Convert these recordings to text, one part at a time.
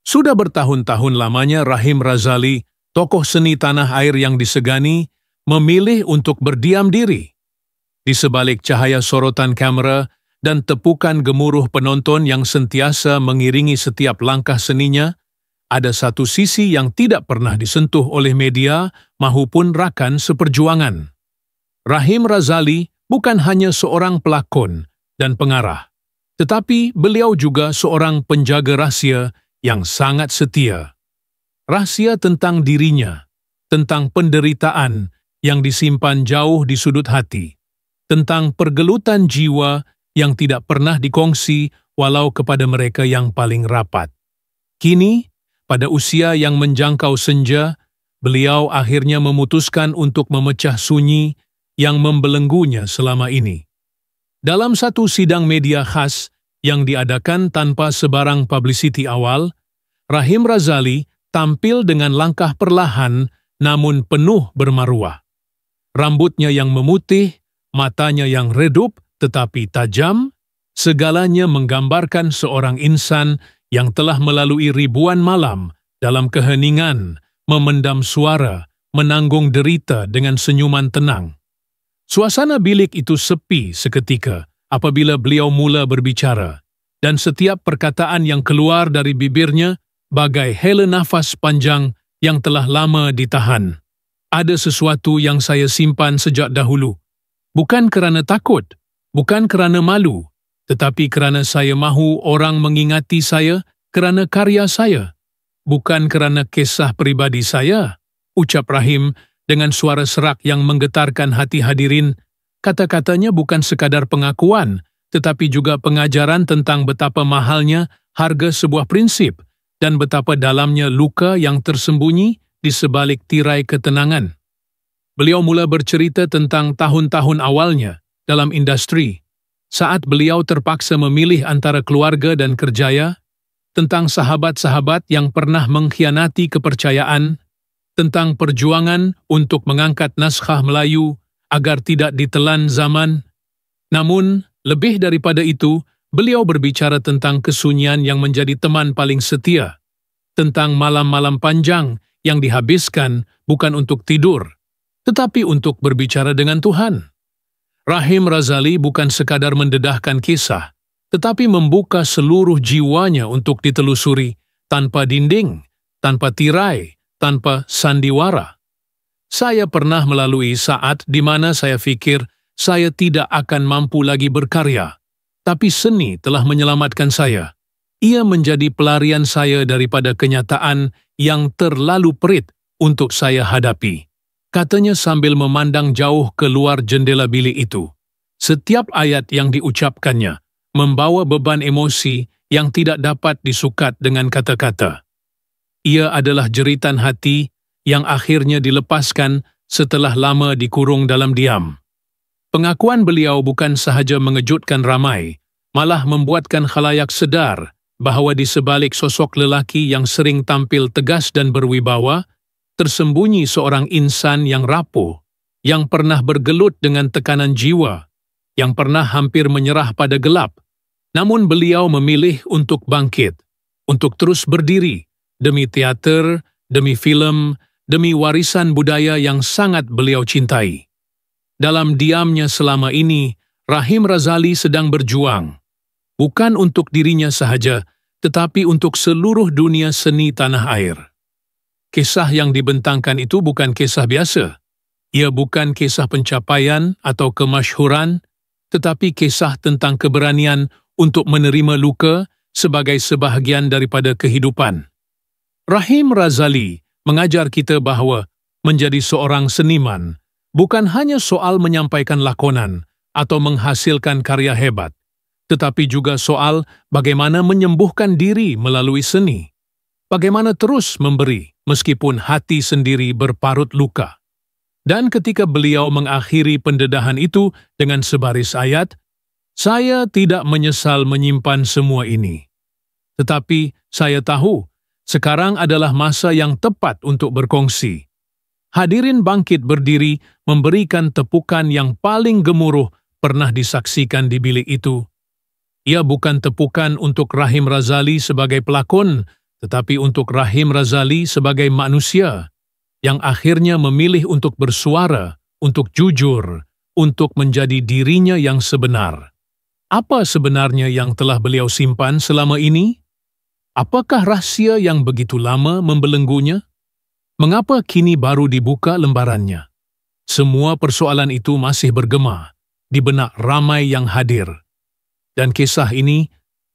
Sudah bertahun-tahun lamanya Rahim Razali, tokoh seni tanah air yang disegani, memilih untuk berdiam diri. Di sebalik cahaya sorotan kamera dan tepukan gemuruh penonton yang sentiasa mengiringi setiap langkah seninya, ada satu sisi yang tidak pernah disentuh oleh media maupun rakan seperjuangan. Rahim Razali bukan hanya seorang pelakon dan pengarah, tetapi beliau juga seorang penjaga rahsia yang sangat setia. Rahsia tentang dirinya, tentang penderitaan yang disimpan jauh di sudut hati, tentang pergelutan jiwa yang tidak pernah dikongsi walau kepada mereka yang paling rapat. Kini, pada usia yang menjangkau senja, beliau akhirnya memutuskan untuk memecah sunyi yang membelenggunya selama ini. Dalam satu sidang media khas yang diadakan tanpa sebarang publicity awal, Rahim Razali tampil dengan langkah perlahan namun penuh bermaruah. Rambutnya yang memutih, matanya yang redup tetapi tajam, segalanya menggambarkan seorang insan yang telah melalui ribuan malam dalam keheningan, memendam suara, menanggung derita dengan senyuman tenang. Suasana bilik itu sepi seketika apabila beliau mula berbicara, dan setiap perkataan yang keluar dari bibirnya bagai hela nafas panjang yang telah lama ditahan. Ada sesuatu yang saya simpan sejak dahulu, bukan kerana takut, bukan kerana malu, tetapi kerana saya mahu orang mengingati saya kerana karya saya, bukan kerana kisah peribadi saya, ucap Rahim dengan suara serak yang menggetarkan hati hadirin. Kata-katanya bukan sekadar pengakuan, tetapi juga pengajaran tentang betapa mahalnya harga sebuah prinsip dan betapa dalamnya luka yang tersembunyi di sebalik tirai ketenangan. Beliau mula bercerita tentang tahun-tahun awalnya dalam industri, saat beliau terpaksa memilih antara keluarga dan kerjaya, tentang sahabat-sahabat yang pernah mengkhianati kepercayaan, tentang perjuangan untuk mengangkat naskah Melayu agar tidak ditelan zaman. Namun, lebih daripada itu, beliau berbicara tentang kesunyian yang menjadi teman paling setia, tentang malam-malam panjang yang dihabiskan bukan untuk tidur, tetapi untuk berbicara dengan Tuhan. Rahim Razali bukan sekadar mendedahkan kisah, tetapi membuka seluruh jiwanya untuk ditelusuri tanpa dinding, tanpa tirai, tanpa sandiwara. Saya pernah melalui saat di mana saya fikir saya tidak akan mampu lagi berkarya, tapi seni telah menyelamatkan saya. Ia menjadi pelarian saya daripada kenyataan yang terlalu perit untuk saya hadapi, katanya sambil memandang jauh keluar jendela bilik itu. Setiap ayat yang diucapkannya membawa beban emosi yang tidak dapat disukat dengan kata-kata. Ia adalah jeritan hati yang akhirnya dilepaskan setelah lama dikurung dalam diam. Pengakuan beliau bukan sahaja mengejutkan ramai, malah membuatkan khalayak sedar bahawa di sebalik sosok lelaki yang sering tampil tegas dan berwibawa, tersembunyi seorang insan yang rapuh, yang pernah bergelut dengan tekanan jiwa, yang pernah hampir menyerah pada gelap. Namun beliau memilih untuk bangkit, untuk terus berdiri, demi teater, demi film, demi warisan budaya yang sangat beliau cintai. Dalam diamnya selama ini, Rahim Razali sedang berjuang, bukan untuk dirinya sahaja, tetapi untuk seluruh dunia seni tanah air. Kisah yang dibentangkan itu bukan kisah biasa. Ia bukan kisah pencapaian atau kemasyhuran, tetapi kisah tentang keberanian untuk menerima luka sebagai sebahagian daripada kehidupan. Rahim Razali mengajar kita bahawa menjadi seorang seniman bukan hanya soal menyampaikan lakonan atau menghasilkan karya hebat, tetapi juga soal bagaimana menyembuhkan diri melalui seni, bagaimana terus memberi meskipun hati sendiri berparut luka. Dan ketika beliau mengakhiri pendedahan itu dengan sebaris ayat, "Saya tidak menyesal menyimpan semua ini. Tetapi saya tahu, sekarang adalah masa yang tepat untuk berkongsi." Hadirin bangkit berdiri memberikan tepukan yang paling gemuruh pernah disaksikan di bilik itu. Ia bukan tepukan untuk Rahim Razali sebagai pelakon, tetapi untuk Rahim Razali sebagai manusia yang akhirnya memilih untuk bersuara, untuk jujur, untuk menjadi dirinya yang sebenar. Apa sebenarnya yang telah beliau simpan selama ini? Apakah rahsia yang begitu lama membelenggunya? Mengapa kini baru dibuka lembarannya? Semua persoalan itu masih bergema di benak ramai yang hadir. Dan kisah ini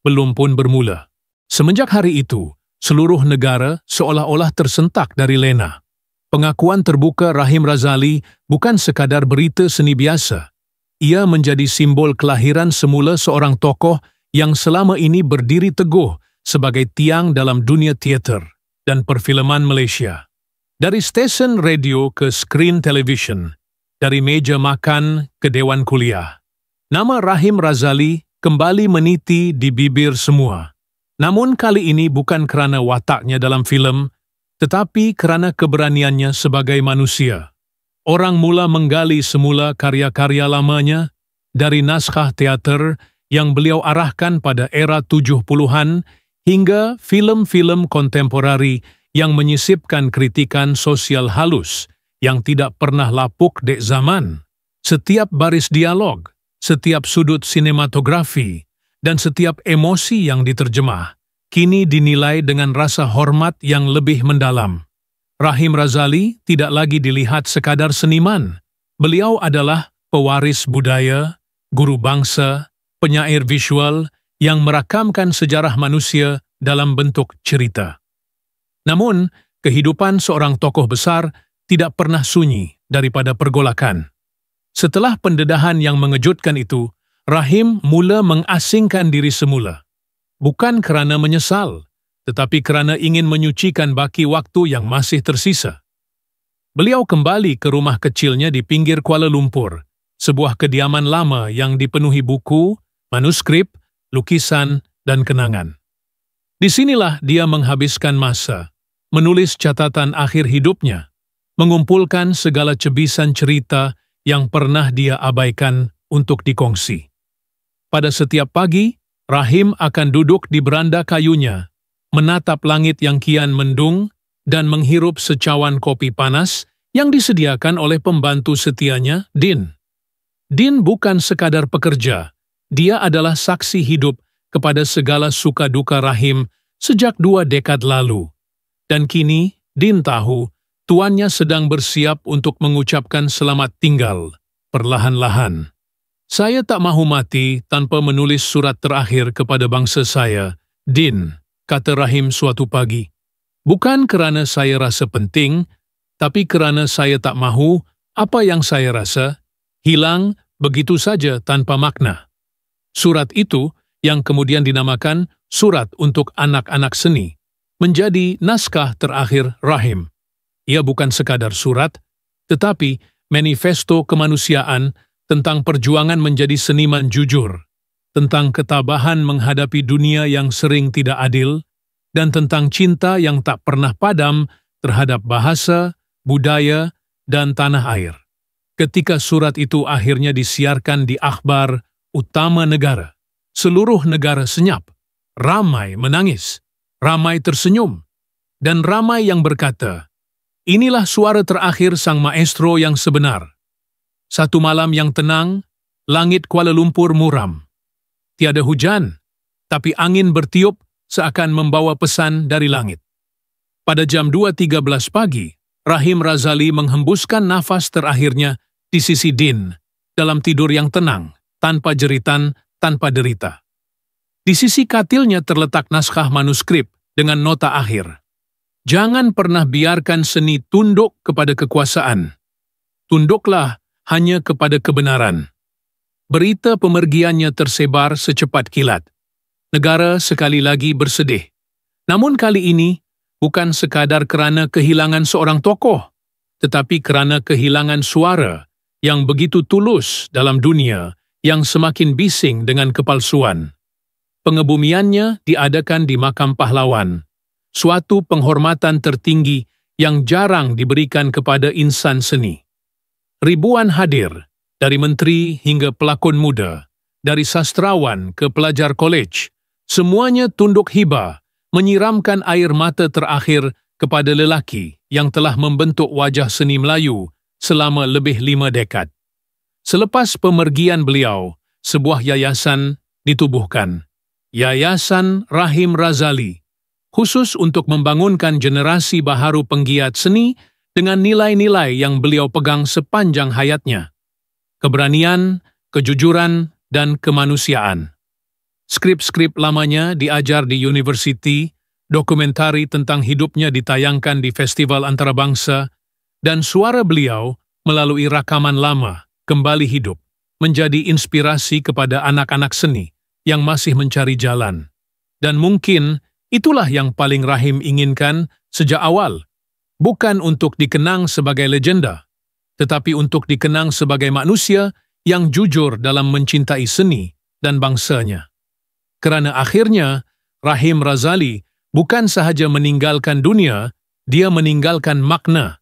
belum pun bermula. Semenjak hari itu, seluruh negara seolah-olah tersentak dari lena. Pengakuan terbuka Rahim Razali bukan sekadar berita seni biasa. Ia menjadi simbol kelahiran semula seorang tokoh yang selama ini berdiri teguh sebagai tiang dalam dunia teater dan perfilman Malaysia. Dari stesen radio ke skrin televisyen, dari meja makan ke dewan kuliah, nama Rahim Razali kembali meniti di bibir semua. Namun kali ini bukan kerana wataknya dalam filem, tetapi kerana keberaniannya sebagai manusia. Orang mula menggali semula karya-karya lamanya dari naskah teater yang beliau arahkan pada era 70-an hingga filem-filem kontemporari yang menyisipkan kritikan sosial halus yang tidak pernah lapuk dek zaman. Setiap baris dialog, setiap sudut sinematografi, dan setiap emosi yang diterjemah kini dinilai dengan rasa hormat yang lebih mendalam. Rahim Razali tidak lagi dilihat sekadar seniman. Beliau adalah pewaris budaya, guru bangsa, penyair visual yang merakamkan sejarah manusia dalam bentuk cerita. Namun, kehidupan seorang tokoh besar tidak pernah sunyi daripada pergolakan. Setelah pendedahan yang mengejutkan itu, Rahim mula mengasingkan diri semula. Bukan kerana menyesal, tetapi kerana ingin menyucikan baki waktu yang masih tersisa. Beliau kembali ke rumah kecilnya di pinggir Kuala Lumpur, sebuah kediaman lama yang dipenuhi buku, manuskrip, lukisan, dan kenangan. Disinilah dia menghabiskan masa, menulis catatan akhir hidupnya, mengumpulkan segala cebisan cerita yang pernah dia abaikan untuk dikongsi. Pada setiap pagi, Rahim akan duduk di beranda kayunya, menatap langit yang kian mendung dan menghirup secawan kopi panas yang disediakan oleh pembantu setianya, Din. Din bukan sekadar pekerja, dia adalah saksi hidup kepada segala suka duka Rahim sejak 2 dekad lalu. Dan kini, Din tahu, tuannya sedang bersiap untuk mengucapkan selamat tinggal, perlahan-lahan. Saya tak mahu mati tanpa menulis surat terakhir kepada bangsa saya, Din, kata Rahim suatu pagi. Bukan kerana saya rasa penting, tapi kerana saya tak mahu apa yang saya rasa hilang begitu saja tanpa makna. Surat itu, yang kemudian dinamakan Surat untuk Anak-anak Seni, menjadi naskah terakhir Rahim. Ia bukan sekadar surat, tetapi manifesto kemanusiaan tentang perjuangan menjadi seniman jujur, tentang ketabahan menghadapi dunia yang sering tidak adil, dan tentang cinta yang tak pernah padam terhadap bahasa, budaya, dan tanah air. Ketika surat itu akhirnya disiarkan di akhbar utama negara, seluruh negara senyap, ramai menangis, ramai tersenyum, dan ramai yang berkata, inilah suara terakhir sang maestro yang sebenar. Satu malam yang tenang, langit Kuala Lumpur muram. Tiada hujan, tapi angin bertiup seakan membawa pesan dari langit. Pada jam 2.13 pagi, Rahim Razali menghembuskan nafas terakhirnya di sisi Din, dalam tidur yang tenang, tanpa jeritan, tanpa derita. Di sisi katilnya terletak naskah manuskrip dengan nota akhir. Jangan pernah biarkan seni tunduk kepada kekuasaan. Tunduklah hanya kepada kebenaran. Berita pemergiannya tersebar secepat kilat. Negara sekali lagi bersedih. Namun kali ini, bukan sekadar kerana kehilangan seorang tokoh, tetapi kerana kehilangan suara yang begitu tulus dalam dunia yang semakin bising dengan kepalsuan. Pengebumiannya diadakan di Makam Pahlawan, suatu penghormatan tertinggi yang jarang diberikan kepada insan seni. Ribuan hadir, dari menteri hingga pelakon muda, dari sastrawan ke pelajar kolej, semuanya tunduk hibah menyiramkan air mata terakhir kepada lelaki yang telah membentuk wajah seni Melayu selama lebih 5 dekad. Selepas pemergian beliau, sebuah yayasan ditubuhkan, Yayasan Rahim Razali, khusus untuk membangunkan generasi baharu penggiat seni dengan nilai-nilai yang beliau pegang sepanjang hayatnya: keberanian, kejujuran, dan kemanusiaan. Skrip-skrip lamanya diajar di universiti, dokumentari tentang hidupnya ditayangkan di festival antarabangsa, dan suara beliau melalui rakaman lama kembali hidup, menjadi inspirasi kepada anak-anak seni yang masih mencari jalan. Dan mungkin itulah yang paling Rahim inginkan sejak awal, bukan untuk dikenang sebagai legenda, tetapi untuk dikenang sebagai manusia yang jujur dalam mencintai seni dan bangsanya. Kerana akhirnya, Rahim Razali bukan sahaja meninggalkan dunia, dia meninggalkan makna